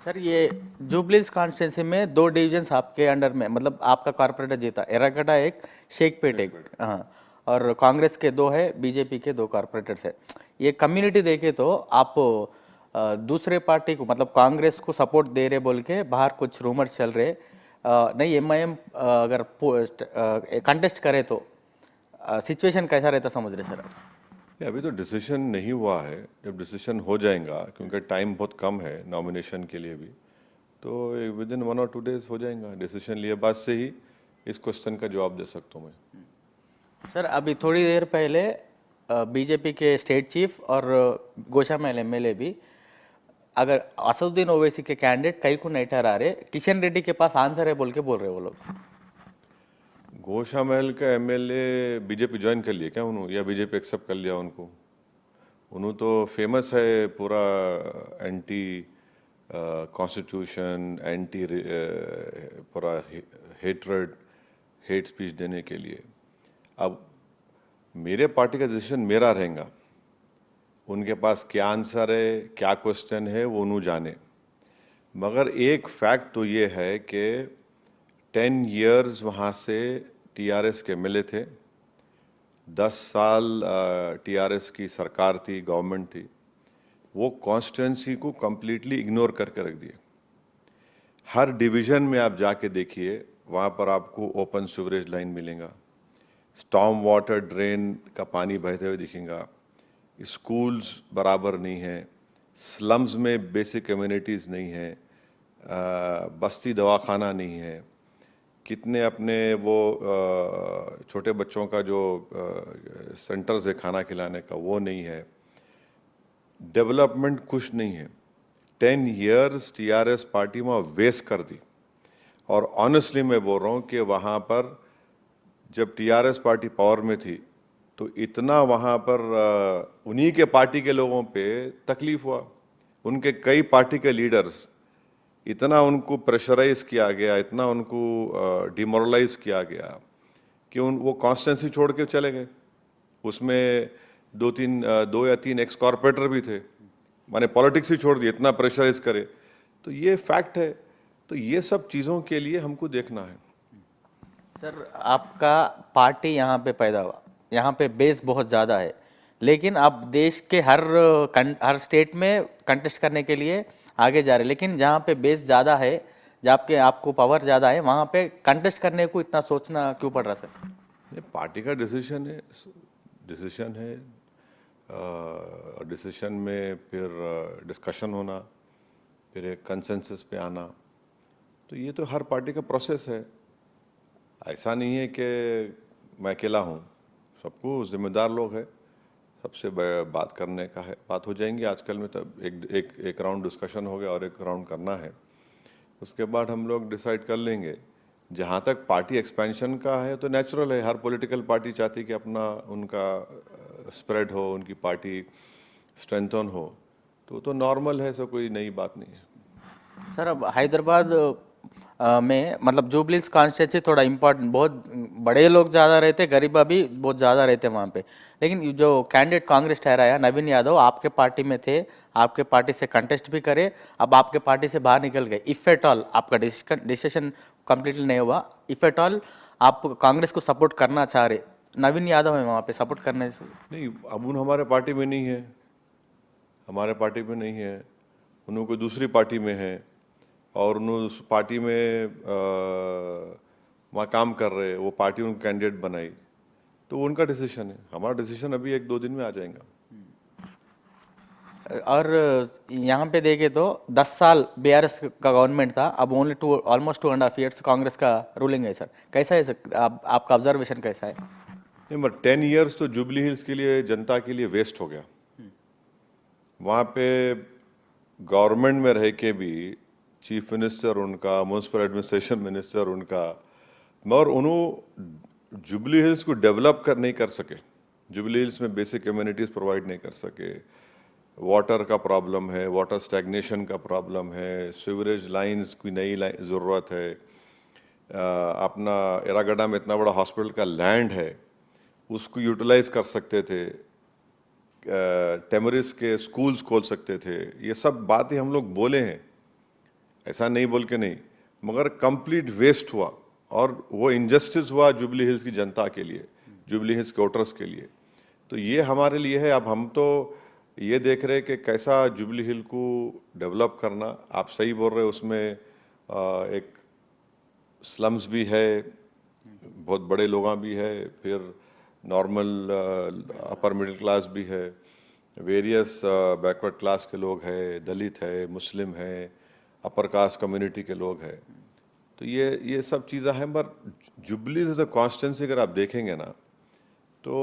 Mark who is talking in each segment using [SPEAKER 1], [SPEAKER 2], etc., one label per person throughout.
[SPEAKER 1] Sir ये जुबलीस constituency में दो डिविजन्स आपके अंडर में, मतलब आपका कॉर्पोरेटर जीता, एर्रागड्डा एक, शेखपेट एक। हाँ, और कांग्रेस के दो है, बीजेपी के दो कॉर्पोरेटर्स है। ये कम्युनिटी देखे तो आप दूसरे पार्टी को, मतलब कांग्रेस को सपोर्ट दे रहे बोल के बाहर कुछ रूमर्स चल रहे। नहीं, एमआईएम अगर कंटेस्ट करे तो सिचुएशन कैसा रहता समझ रहे सर आप?
[SPEAKER 2] ये अभी तो डिसीजन नहीं हुआ है। जब डिसीजन हो जाएगा, क्योंकि टाइम बहुत कम है नॉमिनेशन के लिए भी, तो विद इन 1 और 2 डेज हो जाएगा। डिसीजन लिए बाद से ही इस क्वेश्चन का जवाब दे सकता हूँ मैं।
[SPEAKER 1] सर अभी थोड़ी देर पहले बीजेपी के स्टेट चीफ और गोशामहल एमएलए भी, अगर असदुद्दीन ओवैसी के कैंडिडेट कहीं को नहीं ठहरा रहे, किशन रेड्डी के पास आंसर है बोल के बोल रहे वो लोग।
[SPEAKER 2] गोशामहल का एमएलए बीजेपी ज्वाइन कर लिया क्या उन्होंने, या बीजेपी एक्सेप्ट कर लिया उनको? उन्होंने तो फेमस है पूरा एंटी कॉन्स्टिट्यूशन, एंटी पूरा हेट्रेड, हेट स्पीच देने के लिए। अब मेरे पार्टी का डिसीजन मेरा रहेगा, उनके पास क्या आंसर है, क्या क्वेश्चन है, वो उन्होंने जाने। मगर एक फैक्ट तो ये है कि 10 इयर्स वहाँ से टीआरएस के मिले थे, 10 साल टीआरएस की सरकार थी, गवर्नमेंट थी। वो कॉन्स्टिट्यूंसी को कम्प्लीटली इग्नोर करके रख दिए। हर डिवीजन में आप जाके देखिए, वहाँ पर आपको ओपन सीवरेज लाइन मिलेगा, स्टॉर्म वाटर ड्रेन का पानी बहते हुए दिखेगा, स्कूल्स बराबर नहीं हैं, स्लम्स में बेसिक कम्युनिटीज़ नहीं हैं, बस्ती दवाखाना नहीं है, कितने अपने वो छोटे बच्चों का जो सेंटर्स है खाना खिलाने का, वो नहीं है। डेवलपमेंट कुछ नहीं है। 10 इयर्स टीआरएस पार्टी में वेस्ट कर दी। और ऑनेस्टली मैं बोल रहा हूँ कि वहाँ पर जब टीआरएस पार्टी पावर में थी तो इतना वहाँ पर उन्हीं के पार्टी के लोगों पे तकलीफ हुआ। उनके कई पार्टी के लीडर्स, इतना उनको प्रेशराइज किया गया, इतना उनको डिमोरलाइज किया गया कि वो कॉन्स्टिट्यूंसी छोड़ के चले गए। उसमें दो या तीन एक्स कॉर्पोरेटर भी थे, माने पॉलिटिक्स ही छोड़ दिए, इतना प्रेशराइज करे। तो ये फैक्ट है। तो ये सब चीज़ों के लिए हमको देखना है।
[SPEAKER 1] सर आपका पार्टी यहाँ पे पैदा हुआ, यहाँ पे बेस बहुत ज़्यादा है, लेकिन आप देश के हर स्टेट में कंटेस्ट करने के लिए आगे जा रहे हैं, लेकिन जहाँ पे बेस ज़्यादा है, जहाँ पे आपको पावर ज़्यादा है, वहाँ पे कंटेस्ट करने को इतना सोचना क्यों पड़ रहा सर?
[SPEAKER 2] ये पार्टी का डिसीजन है। डिसीजन है, डिसीजन में फिर डिस्कशन होना, फिर एक कंसेंसस पे आना। तो ये तो हर पार्टी का प्रोसेस है। ऐसा नहीं है कि मैं अकेला हूँ, सबको जिम्मेदार लोग हैं, सबसे बात करने का है, बात हो जाएंगी। आजकल में तो एक राउंड डिस्कशन हो गया और एक राउंड करना है, उसके बाद हम लोग डिसाइड कर लेंगे। जहाँ तक पार्टी एक्सपेंशन का है तो नेचुरल है, हर पॉलिटिकल पार्टी चाहती है कि अपना उनका स्प्रेड हो, उनकी पार्टी स्ट्रेंथन हो, तो नॉर्मल है, ऐसा कोई नई बात नहीं है।
[SPEAKER 1] सर अब हैदराबाद में, मतलब जुबलीस कॉन्स्टिट्यूंसी थोड़ा इम्पोर्टेंट, बहुत बड़े लोग ज़्यादा रहते, गरीबा भी बहुत ज़्यादा रहते वहाँ पे, लेकिन जो कैंडिडेट कांग्रेस ठहराया नवीन यादव, आपके पार्टी में थे, आपके पार्टी से कंटेस्ट भी करे, अब आपके पार्टी से बाहर निकल गए। इफ़ एट ऑल आपका डिसीजन कम्प्लीटली नहीं हुआ, इफ़ एट ऑल आप कांग्रेस को सपोर्ट करना चाह रहे, नवीन यादव है वहाँ पे, सपोर्ट करने से?
[SPEAKER 2] नहीं, अब उन हमारे पार्टी में नहीं है, हमारे पार्टी में नहीं है, उन्होंने कोई दूसरी पार्टी में है, और उन्होंने उस पार्टी में वहाँ काम कर रहे, वो पार्टी उनको कैंडिडेट बनाई, तो वो उनका डिसीजन है। हमारा डिसीजन अभी 1-2 दिन में आ जाएगा।
[SPEAKER 1] और यहाँ पे देखे तो 10 साल बीआरएस का गवर्नमेंट था, अब ओनली ऑलमोस्ट 2.5 ईयर्स कांग्रेस का रूलिंग है सर, कैसा है सर? आपका ऑब्जर्वेशन कैसा है?
[SPEAKER 2] नहीं, मगर 10 इयर्स तो जुबली हिल्स के लिए, जनता के लिए वेस्ट हो गया। वहाँ पे गवर्नमेंट में रह के भी चीफ मिनिस्टर उनका, म्यूनसिपल एडमिनिस्ट्रेशन मिनिस्टर उनका, मगर उन्होंने जुबली हिल्स को डेवलप नहीं कर सके। जुबली हिल्स में बेसिक कम्युनिटीज़ प्रोवाइड नहीं कर सके। वाटर का प्रॉब्लम है, वाटर स्टैग्नेशन का प्रॉब्लम है, सीवरेज लाइंस की नई ज़रूरत है। अपना एरागड्डा में इतना बड़ा हॉस्पिटल का लैंड है, उसको यूटिलाइज कर सकते थे, टेमरिस के स्कूल्स खोल सकते थे। ये सब बातें हम लोग बोले हैं, ऐसा नहीं बोल के नहीं, मगर कंप्लीट वेस्ट हुआ और वो इनजस्टिस हुआ जुबली हिल्स की जनता के लिए, जुबली हिल्स के वोटर्स के लिए। तो ये हमारे लिए है। अब हम तो ये देख रहे हैं कि कैसा जुबली हिल को डेवलप करना। आप सही बोल रहे हो, उसमें एक स्लम्स भी है, बहुत बड़े लोग भी है, फिर नॉर्मल अपर मिडिल क्लास भी है, वेरियस बैकवर्ड क्लास के लोग हैं, दलित है, मुस्लिम है, अपर कास्ट कम्युनिटी के लोग हैं। तो ये सब चीज़ें हैं। पर जुबली एज अ कॉन्स्टिट्यूंसी अगर आप देखेंगे ना, तो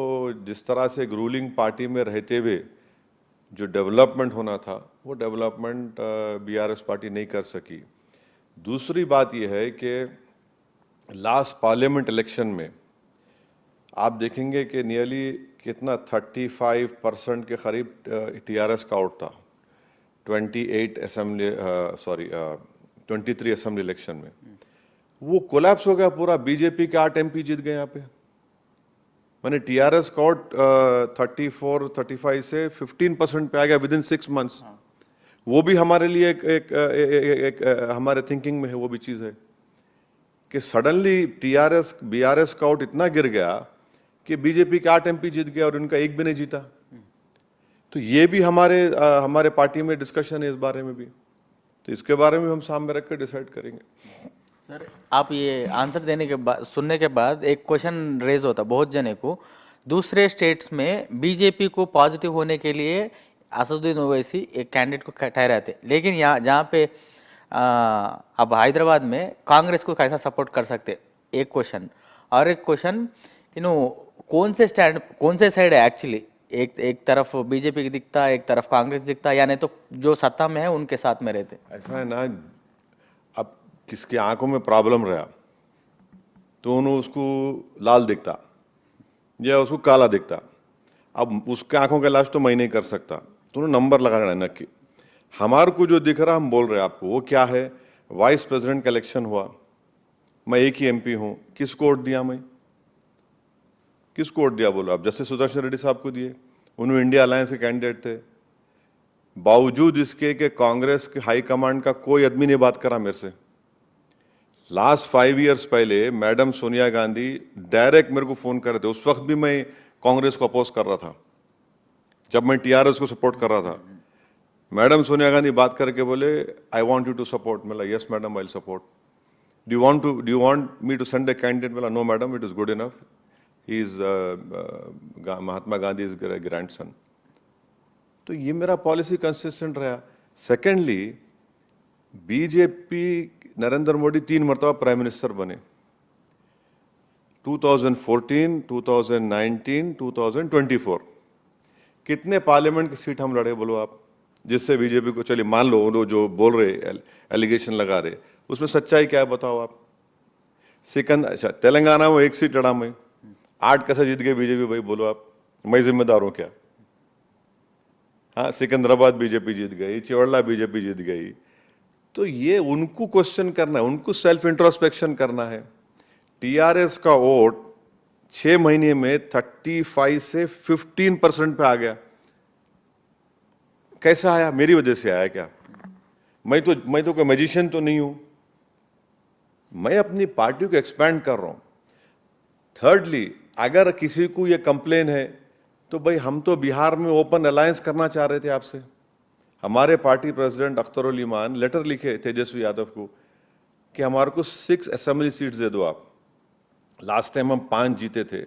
[SPEAKER 2] जिस तरह से एक रूलिंग पार्टी में रहते हुए जो डेवलपमेंट होना था, वो डेवलपमेंट बीआरएस पार्टी नहीं कर सकी। दूसरी बात यह है कि लास्ट पार्लियामेंट इलेक्शन में आप देखेंगे कि नियरली कितना 35% के करीब टीआरएस का आउट था 23 असेंबली इलेक्शन में। वो कोलैप्स हो गया पूरा। बीजेपी के 8 एमपी जीत गए यहाँ पे। मैंने टीआरएस का आउट 34-35 से 15% पे आ गया विद इन 6 मंथ्स। वो भी हमारे लिए एक हमारे थिंकिंग में है, वो भी चीज़ है कि सडनली टीआरएस बीआरएस का आउट इतना गिर गया कि बीजेपी के 8 एमपी जीत गया और उनका एक भी नहीं जीता। तो ये भी हमारे पार्टी में डिस्कशन है इस बारे में भी। तो इसके बारे में हम सामने रख कर डिसाइड करेंगे।
[SPEAKER 1] सर, आप ये आंसर देने के बाद, सुनने के बाद एक क्वेश्चन रेज होता बहुत जने को, दूसरे स्टेट्स में बीजेपी को पॉजिटिव होने के लिए असदुद्दीन ओवैसी एक कैंडिडेट को ठहराते, लेकिन यहाँ जहाँ पे अब हैदराबाद में कांग्रेस को कैसा सपोर्ट कर सकते, एक क्वेश्चन। और एक क्वेश्चन, कौन से साइड है एक्चुअली? एक तरफ बीजेपी की दिखता, एक तरफ कांग्रेस दिखता, या नहीं तो जो सत्ता में है उनके साथ में रहते।
[SPEAKER 2] ऐसा है ना, अब किसकी आंखों में प्रॉब्लम रहा तो उन्हें उसको लाल दिखता या उसको काला दिखता। अब उसके आंखों का इलाज तो मैं नहीं कर सकता, तो नंबर लगा रहा है नक्की। हमारे को जो दिख रहा हम बोल रहे हैं आपको, वो क्या है? वाइस प्रेसिडेंट का इलेक्शन हुआ, मैं एक ही एमपी हूं, किसको वोट दिया? मैं किसको वोट दिया बोलो आप? जस्टिस सुदर्शन रेड्डी साहब को दिए, उन्होंने इंडिया अलायंस के कैंडिडेट थे। बावजूद इसके कि कांग्रेस के हाई कमांड का कोई आदमी नहीं बात करा मेरे से। लास्ट 5 इयर्स पहले मैडम सोनिया गांधी डायरेक्ट मेरे को फोन कर रहे थे। उस वक्त भी मैं कांग्रेस को अपोज कर रहा था, जब मैं टीआरएस को सपोर्ट कर रहा था। मैडम सोनिया गांधी बात करके बोले, I want you to support. मैं yes madam, I will support. Do you want me to send a candidate? बोला no madam, it is good enough, he is Mahatma Gandhi is grandson. तो ये मेरा पॉलिसी कंसिस्टेंट रहा। Secondly, BJP Narendra Modi 3 मरतबा prime minister बने, 2014, 2019, 2024। कितने parliament की सीट हम लड़े बोलो आप, जिससे बीजेपी को, चलिए मान लो वो जो बोल रहे एलिगेशन लगा रहे, उसमें सच्चाई क्या है बताओ आप? अच्छा, तेलंगाना में 1 सीट लड़ा मैं, 8 कैसे जीत गए बीजेपी? भाई बोलो आप, मैं जिम्मेदार हूं क्या? हाँ, सिकंदराबाद बीजेपी जीत गई, चिवड़ला बीजेपी जीत गई। तो ये उनको क्वेश्चन करना है, उनको सेल्फ इंट्रोस्पेक्शन करना है। टीआरएस का वोट 6 महीने में 35 से 15% पे आ गया। कैसा आया? मेरी वजह से आया क्या? मैं तो कोई मैजिशियन तो नहीं हूं, मैं अपनी पार्टी को एक्सपैंड कर रहा हूं। थर्डली, अगर किसी को ये कंप्लेन है तो भाई हम तो बिहार में ओपन अलायंस करना चाह रहे थे आपसे। हमारे पार्टी प्रेसिडेंट अख्तर उल ईमान लेटर लिखे तेजस्वी यादव को कि हमारे को 6 असेंबली सीट्स दे दो आप। लास्ट टाइम हम 5 जीते थे,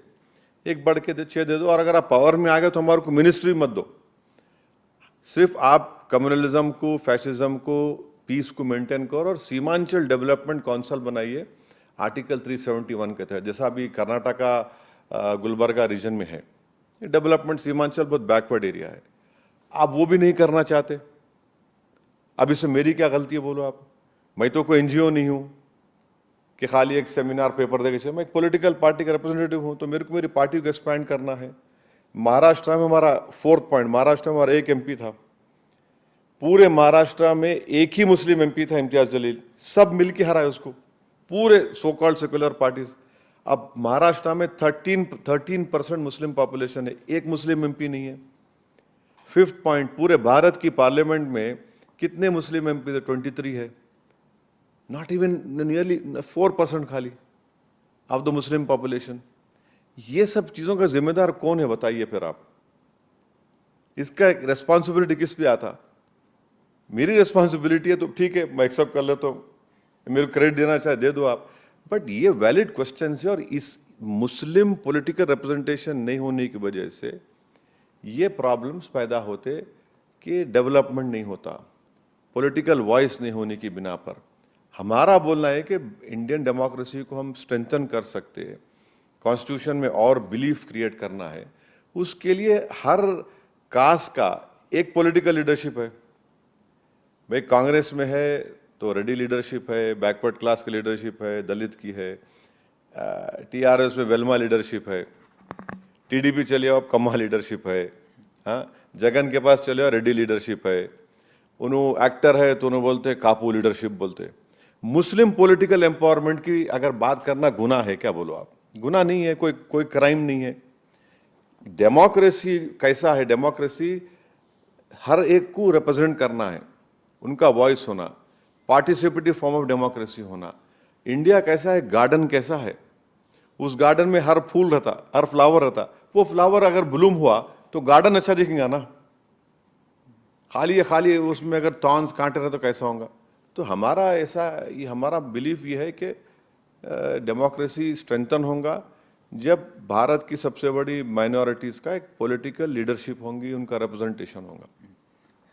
[SPEAKER 2] एक बढ़ के 6 दे दो, और अगर आप पावर में आ गए तो हमारे को मिनिस्ट्री मत दो। सिर्फ आप कम्युनलिज्म को, फैशिज्म को, पीस को मेंटेन करो और सीमांचल डेवलपमेंट काउंसिल बनाइए आर्टिकल 371 के तहत, जैसा अभी कर्नाटका गुलबर्गा रीजन में है। डेवलपमेंट सीमांचल बहुत बैकवर्ड एरिया है, आप वो भी नहीं करना चाहते। अब इसमें मेरी क्या गलती है बोलो आप? मैं तो कोई एनजीओ नहीं हूं कि खाली एक सेमिनार पेपर देके, मैं एक पॉलिटिकल पार्टी का रिप्रेजेंटेटिव हूं। तो मेरे को मेरी पार्टी को एक्सपैंड करना है। महाराष्ट्र में हमारा 4th पॉइंट, महाराष्ट्र में हमारा 1 एमपी था, पूरे महाराष्ट्र में एक ही मुस्लिम एमपी था, इम्तियाज जलील, सब मिलके हराए उसको, पूरे सो कॉल्ड सेक्युलर पार्टीज। अब महाराष्ट्र में 13% मुस्लिम पॉपुलेशन है, एक मुस्लिम एमपी नहीं है। 5th पॉइंट, पूरे भारत की पार्लियामेंट में कितने मुस्लिम एमपी थे? 23 है। नॉट इवन नियरली 4% खाली ऑफ द मुस्लिम पॉपुलेशन। ये सब चीजों का जिम्मेदार कौन है बताइए फिर आप? इसका रेस्पॉन्सिबिलिटी किस पे आता? मेरी रेस्पॉन्सिबिलिटी है तो ठीक है, मैं एक्सेप्ट कर लेता हूँ, मेरे को क्रेडिट देना चाहे दे दो आप, बट ये वैलिड क्वेश्चन है। और इस मुस्लिम पॉलिटिकल रिप्रेजेंटेशन नहीं होने की वजह से ये प्रॉब्लम्स पैदा होते कि डेवलपमेंट नहीं होता, पॉलिटिकल वॉइस नहीं होने की बिना पर। हमारा बोलना है कि इंडियन डेमोक्रेसी को हम स्ट्रेंथन कर सकते हैं, कॉन्स्टिट्यूशन में और बिलीफ क्रिएट करना है, उसके लिए हर कास्ट का एक पॉलिटिकल लीडरशिप है। भाई कांग्रेस में है तो रेड्डी लीडरशिप है, बैकवर्ड क्लास की लीडरशिप है, दलित की है, टीआरएस में वेलमा लीडरशिप है, टीडीपी चले आओ कम्मा लीडरशिप है, हाँ जगन के पास चले आओ रेड्डी लीडरशिप है, उन्होंने एक्टर है तो उन्होंने बोलते कापू लीडरशिप बोलते। मुस्लिम पॉलिटिकल एम्पावरमेंट की अगर बात करना गुनाह है क्या? बोलो आप, गुनाह नहीं है, कोई क्राइम नहीं है। डेमोक्रेसी कैसा है? डेमोक्रेसी हर एक को रिप्रेजेंट करना है, उनका वॉइस होना, पार्टिसिपेटिव फॉर्म ऑफ डेमोक्रेसी होना। इंडिया कैसा है? गार्डन कैसा है? उस गार्डन में हर फूल रहता, हर फ्लावर रहता, वो फ्लावर अगर ब्लूम हुआ तो गार्डन अच्छा दिखेगा ना। खाली उसमें अगर तॉन्स कांटे रहे तो कैसा होगा? तो हमारा ऐसा, ये हमारा बिलीफ ये है कि डेमोक्रेसी स्ट्रेंथन होगा जब भारत की सबसे बड़ी माइनॉरिटीज का एक पॉलिटिकल लीडरशिप होंगी, उनका रिप्रेजेंटेशन होगा।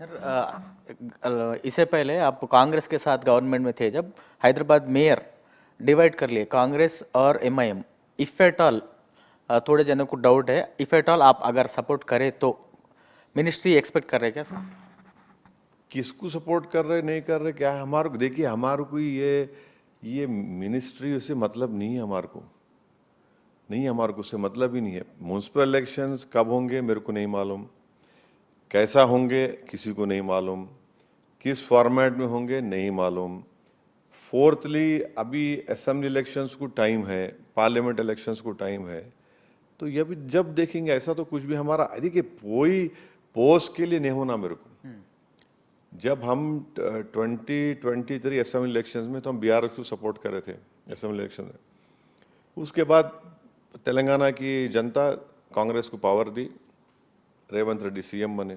[SPEAKER 1] सर इससे पहले आप कांग्रेस के साथ गवर्नमेंट में थे जब हैदराबाद मेयर डिवाइड कर लिए कांग्रेस और एमआईएम। इफ एट ऑल, थोड़े जनों को डाउट है, इफ एट ऑल आप अगर सपोर्ट करें तो मिनिस्ट्री एक्सपेक्ट कर रहे हैं क्या सर?
[SPEAKER 2] किसको सपोर्ट कर रहे नहीं कर रहे क्या है हमारे को? देखिए हमारे को ये मिनिस्ट्री से मतलब नहीं है, हमारे को नहीं है, हमारे को उससे मतलब ही नहीं है। म्यूनसिपल इलेक्शंस कब होंगे मेरे को नहीं मालूम, कैसा होंगे किसी को नहीं मालूम, किस फॉर्मेट में होंगे नहीं मालूम। फोर्थली अभी असेंबली इलेक्शंस को टाइम है, पार्लियामेंट इलेक्शंस को टाइम है, तो ये भी जब देखेंगे। ऐसा तो कुछ भी हमारा देखिए कोई पोस्ट के लिए नहीं होना मेरे को। जब हम 2023 असेंबली इलेक्शंस में तो हम बिहार को सपोर्ट कर रहे थे असेंबली इलेक्शन में। उसके बाद तेलंगाना की जनता कांग्रेस को पावर दी, रेवंत रेड्डी सीएम बने।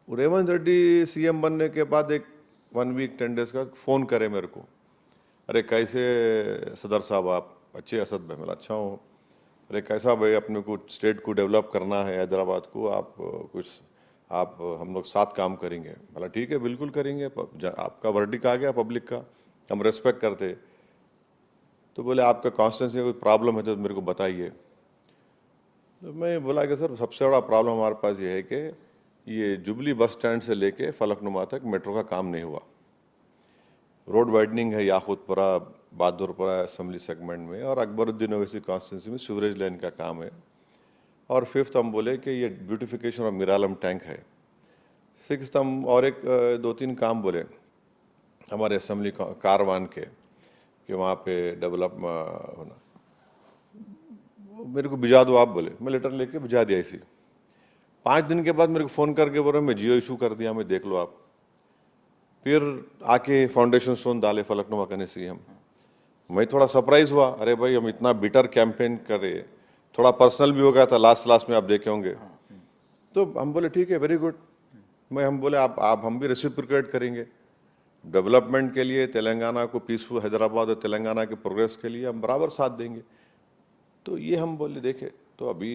[SPEAKER 2] रेवंत रेड्डी सीएम बनने के बाद एक 1 वीक 10 डेज का फ़ोन करे मेरे को, अरे कैसे सदर साहब आप? अच्छे असद भाई, मैं अच्छा हूँ। अरे कैसा भाई, अपने को स्टेट को डेवलप करना है, हैदराबाद को, आप हम लोग साथ काम करेंगे। बोला ठीक है बिल्कुल करेंगे, आपका वर्डिक आ गया पब्लिक का, हम रेस्पेक्ट करते। तो बोले आपका कॉन्स्टिट्यूंसी में कोई प्रॉब्लम है तो मेरे को बताइए। तो मैं बोला कि सर सबसे बड़ा प्रॉब्लम हमारे पास ये है कि ये जुबली बस स्टैंड से लेके फलकनुमा तक मेट्रो का काम नहीं हुआ। रोड वाइडनिंग है याकूतपुरा बहादुरपुरा असेंबली सेगमेंट में, और अकबरुद्दीन ओवैसी कॉन्स्टिट्यूंसी में सीवरेज लाइन का काम है। और फिफ्थ हम बोले कि ये ब्यूटिफिकेशन ऑफ मिरालम टैंक है। सिक्स्थ हम और एक 2-3 काम बोले हमारे असेंबली कारवान के कि वहाँ पे डेवलप होना। मेरे को भिजा दो आप बोले, मैं लेटर लेके भिजा दिया इसी। 5 दिन के बाद मेरे को फ़ोन करके बोले मैं जियो इशू कर दिया, मैं देख लो आप। फिर आके फाउंडेशन स्टोन डाले फलकनुमा करने सीएम। मैं थोड़ा सरप्राइज हुआ, अरे भाई हम इतना बिटर कैंपेन कर रहे, थोड़ा पर्सनल भी हो गया था लास्ट में, आप देखे होंगे। तो हम बोले ठीक है वेरी गुड। हम बोले आप हम भी रेसिप्रोकेट करेंगे डेवलपमेंट के लिए, तेलंगाना को पीसफुल हैदराबाद और तेलंगाना के प्रोग्रेस के लिए हम बराबर साथ देंगे। तो ये हम बोले देखे, तो अभी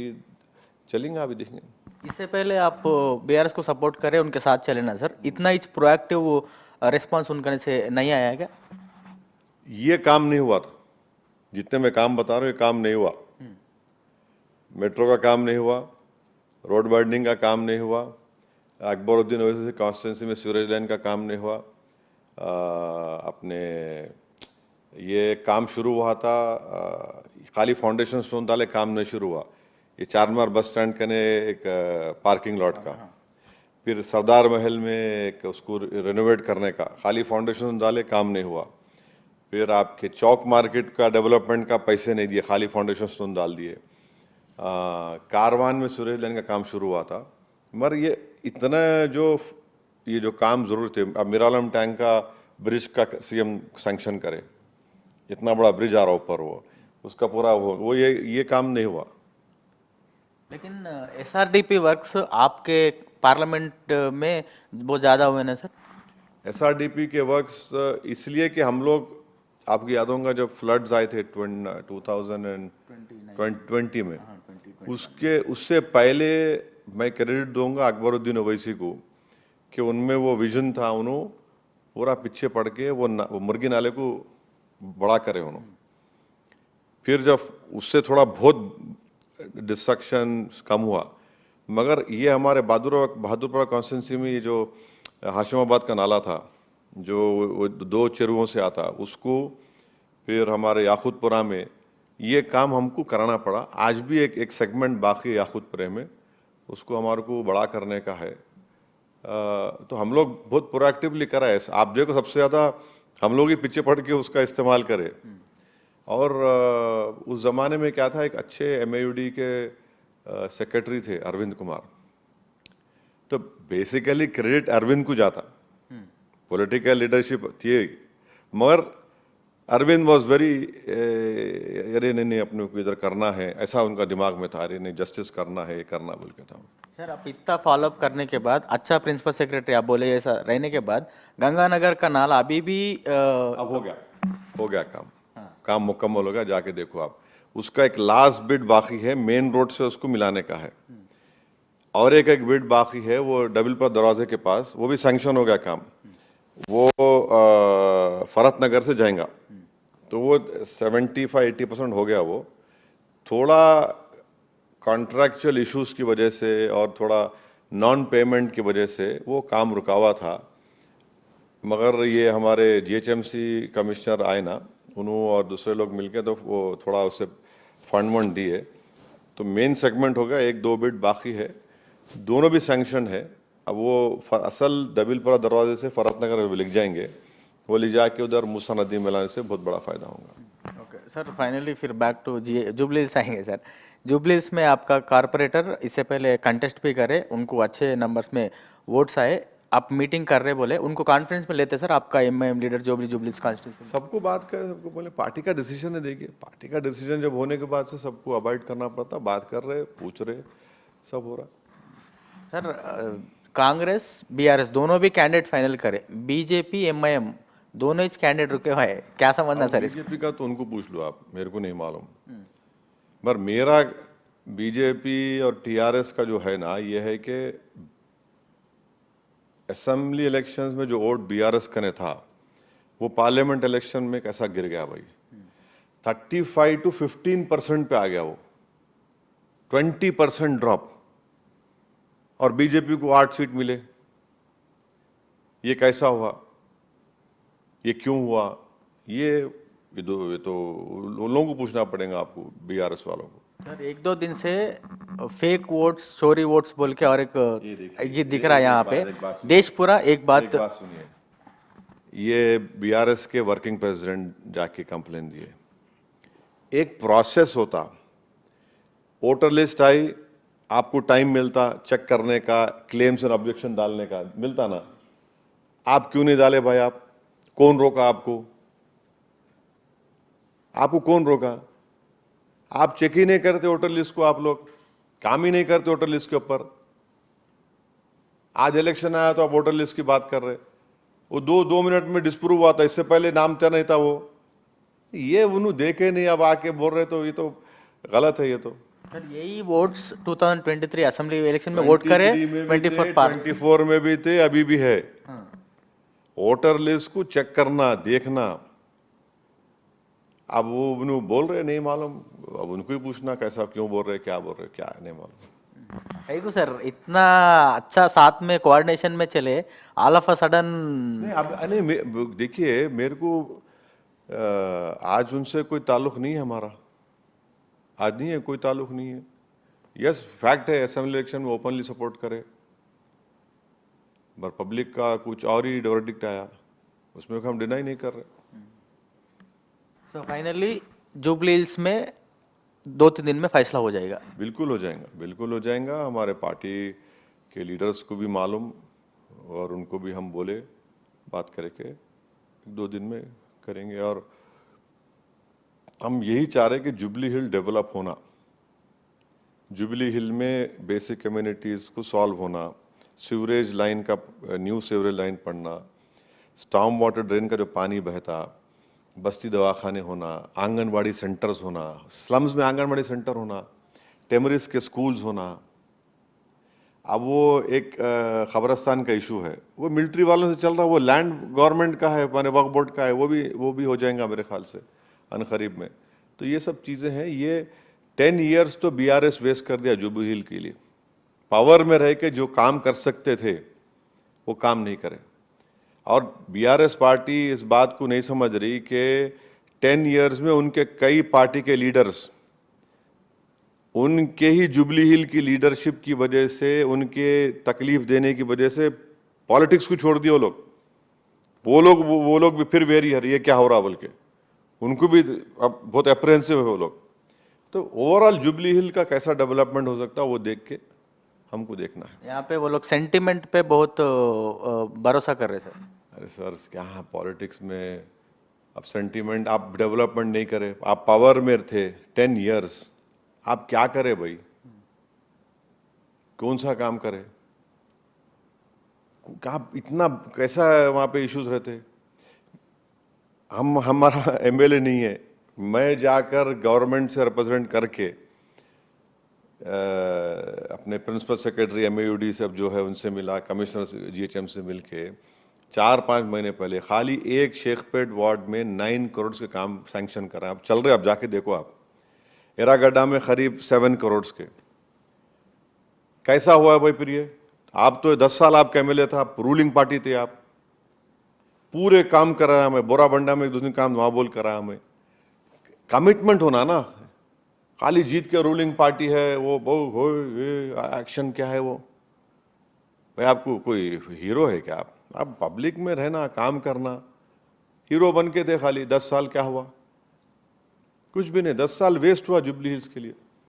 [SPEAKER 2] चलेंगे, अभी देखेंगे।
[SPEAKER 1] इससे पहले आप बीआरएस को सपोर्ट करें, उनके साथ चले ना सर, इतना ही प्रोएक्टिव रिस्पांस उनके से नहीं आया क्या?
[SPEAKER 2] ये काम नहीं हुआ था, जितने मैं काम बता रहा हूँ ये काम नहीं हुआ। मेट्रो का काम नहीं हुआ, रोड वाइडनिंग का काम नहीं हुआ, अकबरुद्दीन ओवैसी कॉन्स्टिट्यूंसी में सीवरेज लाइन का काम नहीं हुआ। अपने ये काम शुरू हुआ था, खाली फाउंडेशन स्टोन डाले, काम नहीं शुरू हुआ। ये चारमीनार बस स्टैंड के ने एक पार्किंग लॉट का, फिर सरदार महल में एक उसको रेनोवेट करने का, खाली फाउंडेशन डाले, काम नहीं हुआ। फिर आपके चौक मार्केट का डेवलपमेंट का पैसे नहीं दिए, खाली फाउंडेशन स्टोन डाल दिए। कारवान में सीवरेज लाइन का काम शुरू हुआ था, मगर ये इतना ये जो काम जरूर थे। अब मिरालम टैंक का ब्रिज का सीएम सैंक्शन करे, इतना बड़ा ब्रिज आ रहा ऊपर, वो उसका पूरा वो ये काम नहीं हुआ।
[SPEAKER 1] लेकिन एसआरडीपी वर्क्स आपके पार्लियामेंट में वो ज़्यादा हुए ना सर?
[SPEAKER 2] एसआरडीपी के वर्क्स इसलिए कि हम लोग, आपको याद होगा जब फ्लड्स आए थे 2020 में, उससे पहले मैं क्रेडिट दूंगा अकबरुद्दीन ओवैसी को कि उनमें वो विजन था, उन्होंने पूरा पीछे पड़ के वो मुर्गी नाले को बड़ा करे उन्होंने। फिर जब उससे थोड़ा बहुत डिस्ट्रक्शन कम हुआ, मगर ये हमारे बहादुरपुरा कॉन्स्टिट्यूंसी में ये जो हाशिमाबाद का नाला था, जो वो 2 चेरुओं से आता, उसको फिर हमारे याकूतपुरा में ये काम हमको कराना पड़ा। आज भी एक सेगमेंट बाकी याकूतपुरे में, उसको हमारे को बड़ा करने का है। तो हम लोग बहुत प्रोएक्टिवली करा है। आप देखो सबसे ज़्यादा हम लोग ही पीछे पड़ के उसका इस्तेमाल करें। और उस ज़माने में क्या था, एक अच्छे एमएयूडी के सेक्रेटरी थे अरविंद कुमार, तो बेसिकली क्रेडिट अरविंद को जाता, पॉलिटिकल लीडरशिप थी, मगर अरविंद वॉज वेरी, अरे नहीं अपने को इधर करना है, ऐसा उनका दिमाग में था, अरे नहीं जस्टिस करना है, ये करना बोल के था।
[SPEAKER 1] सर आप इतना फॉलोअप करने के बाद, अच्छा प्रिंसिपल सेक्रेटरी आप बोले ऐसा रहने के बाद, गंगानगर का नाला अभी भी
[SPEAKER 2] अब हो गया काम मुकम्मल हो गया, जाके देखो आप। उसका एक लास्ट बिट बाकी है, मेन रोड से उसको मिलाने का है, और एक बिट बाकी है वो डबलपुरा दरवाजे के पास, वो भी सैंक्शन हो गया काम। वो फरत नगर से जाएगा, तो वो 75-80% हो गया। वो थोड़ा कॉन्ट्रैक्चुअल इश्यूज की वजह से और थोड़ा नॉन पेमेंट की वजह से वो काम रुका हुआ था, मगर ये हमारे जीएचएमसी कमिश्नर आए ना, उन्होंने और दूसरे लोग मिलके तो वो थोड़ा उससे फंड दिए, तो मेन सेगमेंट हो गया। 1-2 बिट बाकी है, दोनों भी सैंक्शन है। अब वो असल डबलपुरा दरवाजे से फरत नगर लिख जाएंगे, वो ले जाके उधर मूसा नदी मिलाने से बहुत बड़ा फायदा होगा।
[SPEAKER 1] ओके सर, फाइनली फिर बैक टू जुबली हिल्स आएंगे सर। जुबली हिल्स में आपका कारपोरेटर इससे पहले कंटेस्ट भी करे, उनको अच्छे नंबर्स में वोट्स आए, आप मीटिंग कर रहे बोले, उनको कॉन्फ्रेंस में लेते सर आपका MIM leader jubilee hills constituency?
[SPEAKER 2] सबको बात करें, सबको बोले पार्टी का डिसीजन है। देखिए पार्टी का डिसीजन जब होने के बाद से सबको अवॉइड करना पड़ता, बात कर रहे, पूछ रहे, सब हो रहा।
[SPEAKER 1] सर कांग्रेस बीआरएस दोनों भी कैंडिडेट फाइनल करे, बीजेपी एमआईएम दोनों ही कैंडिडेट रुके हुए हैं, क्या समझना सर इसका?
[SPEAKER 2] बीजेपी का तो उनको पूछ लो आप, मेरे को नहीं मालूम। पर मेरा बीजेपी और टीआरएस का जो है ना, ये है कि असेंबली इलेक्शंस में जो वोट बीआरएस का ने था, वो पार्लियामेंट इलेक्शन में कैसा गिर गया भाई, 35-15% पे आ गया वो, 20% ड्रॉप, और बीजेपी को 8 सीट मिले। ये कैसा हुआ, ये क्यों हुआ, ये तो उन लोगों को पूछना पड़ेगा आपको, बीआरएस वालों को।
[SPEAKER 1] सर 1-2 दिन से फेक वोट्स, चोरी वोट्स बोल के और ये दिख रहा है यहाँ पे देशपुरा। एक बात
[SPEAKER 2] सुनिए, ये बीआरएस के वर्किंग प्रेसिडेंट जाके कंप्लेन दिए। एक प्रोसेस होता, वोटर लिस्ट आई, आपको टाइम मिलता चेक करने का, क्लेम्स एंड ऑब्जेक्शन डालने का मिलता ना, आप क्यों नहीं डाले भाई? आप कौन रोका आपको? आपको कौन रोका? आप चेक ही नहीं करते वोटर लिस्ट को, आप लोग काम ही नहीं करते वोटर लिस्ट के ऊपर। आज इलेक्शन आया तो आप वोटर लिस्ट की बात कर रहे, वो 2 मिनट में डिस्प्रूव हुआ था, इससे पहले नाम क्या नहीं था वो, ये उन्होंने देखे नहीं, अब आके बोल रहे, तो ये तो गलत है। ये तो
[SPEAKER 1] सर यही वोट्स 2023 असेंबली इलेक्शन में वोट करे,
[SPEAKER 2] 24 में भी थे, अभी भी है। वोटर लिस्ट को चेक करना, देखना। अब वो उन्होंने बोल रहे नहीं मालूम, अब उनको ही पूछना कैसा, क्यों बोल रहे, क्या बोल रहे, क्या नहीं मालूम।
[SPEAKER 1] है तो सर इतना अच्छा साथ में कोऑर्डिनेशन में चले, ऑल ऑफ अ सडन।
[SPEAKER 2] नहीं अब नहीं, देखिए मेरे को आज उनसे कोई ताल्लुक नहीं है हमारा, आज नहीं है, कोई ताल्लुक नहीं है। यस फैक्ट है, असेंबली इलेक्शन में ओपनली सपोर्ट करे, पर पब्लिक का कुछ और ही वर्डिक्ट आया, उसमें हम डिनाई नहीं कर रहे।
[SPEAKER 1] सो फाइनली जुबली हिल्स में 2-3 दिन में फैसला हो जाएगा?
[SPEAKER 2] बिल्कुल हो जाएगा, बिल्कुल हो जाएगा। हमारे पार्टी के लीडर्स को भी मालूम, और उनको भी हम बोले बात करके, 1-2 दिन में करेंगे। और हम यही चाह रहे हैं कि जुबली हिल डेवलप होना, जुबली हिल में बेसिक कम्युनिटीज़ को सॉल्व होना, सीवरेज लाइन का न्यू सीवरेज लाइन पड़ना, स्टॉर्म वाटर ड्रेन का जो पानी बहता, बस्ती दवाखाने होना, आंगनवाड़ी सेंटर्स होना, स्लम्स में आंगनवाड़ी सेंटर होना, टेमरिस के स्कूल्स होना। अब वो एक खबरस्तान का इशू है, वो मिलिट्री वालों से चल रहा है, वो लैंड गवर्नमेंट का है, माने वक्फ बोर्ड का है, वो भी हो जाएगा मेरे ख्याल से अनकरीब में। तो ये सब चीज़ें हैं। ये 10 ईयर्स तो बीआरएस वेस्ट कर दिया जुबली हिल के लिए। पावर में रह के जो काम कर सकते थे वो काम नहीं करे। और बीआरएस पार्टी इस बात को नहीं समझ रही कि 10 ईयर्स में उनके कई पार्टी के लीडर्स उनके ही जुबली हिल की लीडरशिप की वजह से, उनके तकलीफ देने की वजह से पॉलिटिक्स को छोड़ दिए वो लोग भी फिर वेरी है, ये क्या हो रहा बोल के उनको भी अब बहुत अप्रेंसिव है वो लोग। तो ओवरऑल जुबली हिल का कैसा डेवलपमेंट हो सकता है वो देख के हमको देखना है।
[SPEAKER 1] यहाँ पे वो लोग सेंटिमेंट पे बहुत भरोसा कर रहे सर।
[SPEAKER 2] अरे सर क्या पॉलिटिक्स में अब सेंटिमेंट, आप डेवलपमेंट नहीं करे, आप पावर में थे 10 ईयर्स, आप क्या करे भाई, कौन सा काम करे, क्या इतना कैसा वहाँ पे इश्यूज रहते। हमारा एमएलए नहीं है, मैं जाकर गवर्नमेंट से रिप्रेजेंट करके अपने प्रिंसिपल सेक्रेटरी एमएयूडी से अब जो है उनसे मिला, कमिश्नर जीएचएम से मिलके 4-5 महीने पहले खाली एक शेखपेट वार्ड में 9 करोड़ के काम सैंक्शन करा। अब चल रहे, आप जाके देखो, आप एरागड्डा में करीब 7 करोड़ के। कैसा हुआ है भाई फिर ये? आप तो 10 साल आपका एमएलए था, रूलिंग पार्टी थे, आप पूरे काम करा हमें, बोराबंडा में 2 दिन काम वहां बोल करा हमें। कमिटमेंट होना ना, खाली जीत के रूलिंग पार्टी है वो ये एक्शन क्या है वो भाई? आपको कोई हीरो है क्या? आप पब्लिक में रहना, काम करना, हीरो बन के थे खाली। 10 साल क्या हुआ? कुछ भी नहीं, 10 साल वेस्ट हुआ जुबली हिल्स के लिए।